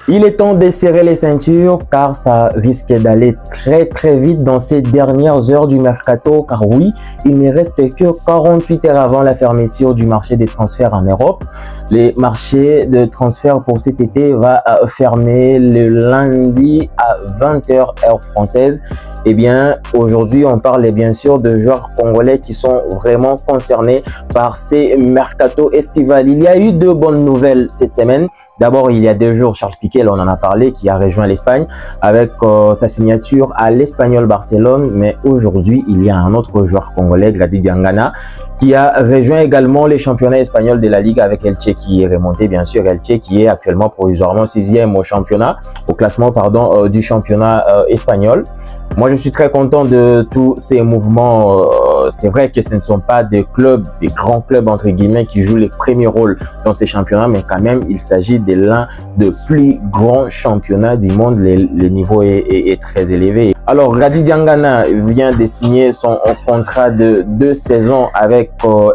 Il est temps de serrer les ceintures car ça risque d'aller très vite dans ces dernières heures du mercato, car oui, il ne reste que 48 heures avant la fermeture du marché des transferts en Europe. Le marché de transfert pour cet été va fermer le lundi à 20 h heure française. Eh bien, aujourd'hui, on parle bien sûr de joueurs congolais qui sont vraiment concernés par ces mercato estivales. Il y a eu deux bonnes nouvelles cette semaine. D'abord, il y a 2 jours, Charles Piqué, on en a parlé, qui a rejoint l'Espagne avec sa signature à l'Espagnol Barcelone. Mais aujourd'hui, il y a un autre joueur congolais, Grady Diangana, qui a rejoint également les championnats espagnols de la Ligue avec Elche, qui est remonté, bien sûr. Elche qui est actuellement provisoirement 6e au championnat, au classement pardon, du championnat espagnol. Moi, je suis très content de tous ces mouvements. C'est vrai que ce ne sont pas des clubs, des grands clubs entre guillemets, qui jouent les premiers rôles dans ces championnats, mais quand même, il s'agit de l'un des plus grands championnats du monde. Le niveau est très élevé. Alors, Grady Diangana vient de signer son contrat de 2 saisons avec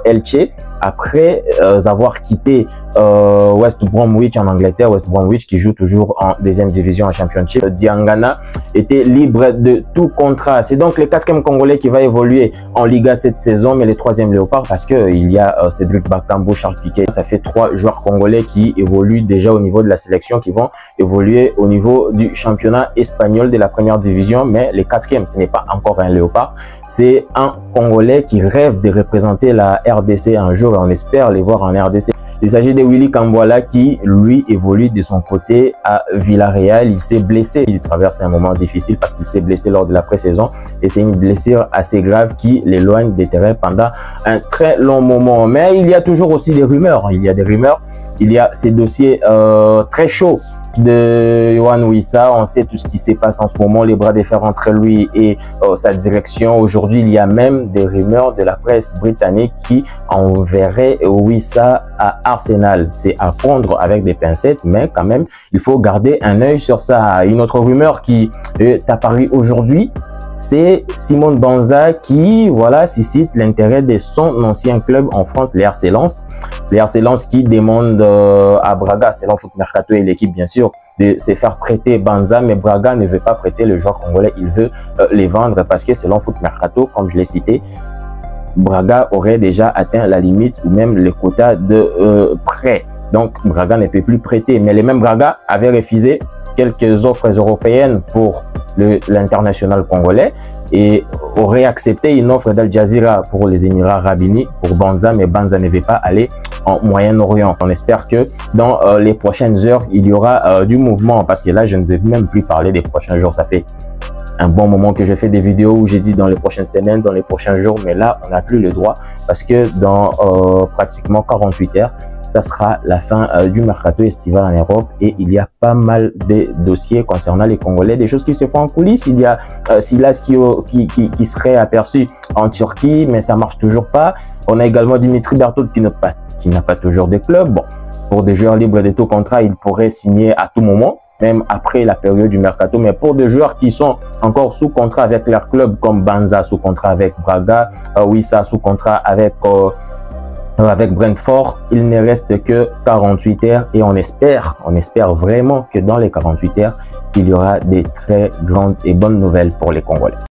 Elche après avoir quitté West Bromwich en Angleterre. West Bromwich qui joue toujours en 2e division en Championship. Diangana était libre de tout contrat. C'est donc le 4e Congolais qui va évoluer en Liga cette saison, mais le 3e Léopard parce que il y a Cédric Bakambu, Charles Piqué. Ça fait 3 joueurs congolais qui évoluent déjà au niveau de la sélection, qui vont évoluer au niveau du championnat espagnol de la 1re division. Mais le 4e, ce n'est pas encore un Léopard, c'est un Congolais qui rêve de représenter la RDC un jour et on espère les voir en RDC. Il s'agit de Willy Kambwala qui, lui, évolue de son côté à Villarreal. Il s'est blessé. Il traverse un moment difficile parce qu'il s'est blessé lors de la pré-saison et c'est une blessure assez grave qui l'éloigne des terrains pendant un très long moment. Mais il y a toujours aussi des rumeurs. Il y a des rumeurs. Il y a ces dossiers très chauds de Yohan Wissa. On sait tout ce qui se passe en ce moment, les bras de fer entre lui et sa direction. Aujourd'hui, il y a même des rumeurs de la presse britannique qui enverrait Wissa à Arsenal. C'est à prendre avec des pincettes, mais quand même, il faut garder un œil sur ça. Une autre rumeur qui est apparue aujourd'hui, c'est Simone Banza qui, voilà, suscite l'intérêt de son ancien club en France, les RC Lens. Les RC Lens qui demandent à Braga, selon Foot Mercato et l'équipe bien sûr, de se faire prêter Banza, mais Braga ne veut pas prêter le joueur congolais, il veut les vendre parce que selon Foot Mercato, comme je l'ai cité, Braga aurait déjà atteint la limite ou même le quota de prêt. Donc Braga ne peut plus prêter, mais les mêmes Braga avaient refusé quelques offres européennes pour l'international congolais et aurait accepté une offre d'Al Jazeera pour les Émirats Arabes Unis pour Banza, mais Banza ne veut pas aller en Moyen-Orient. On espère que dans les prochaines heures, il y aura du mouvement parce que là, je ne vais même plus parler des prochains jours. Ça fait un bon moment que je fais des vidéos où j'ai dit dans les prochaines semaines, dans les prochains jours, mais là, on n'a plus le droit parce que dans pratiquement 48 heures, ça sera la fin du mercato estival en Europe et il y a pas mal de dossiers concernant les Congolais, des choses qui se font en coulisses. Il y a Silas qui serait aperçu en Turquie, mais ça marche toujours pas. On a également Dimitri Berthaud qui n'a pas toujours de club. Bon, pour des joueurs libres de tout contrat, il pourrait signer à tout moment, même après la période du mercato. Mais pour des joueurs qui sont encore sous contrat avec leur club, comme Banza sous contrat avec Braga, Wissa sous contrat avec Brentford, il ne reste que 48 heures et on espère vraiment que dans les 48 heures, il y aura des très grandes et bonnes nouvelles pour les Congolais.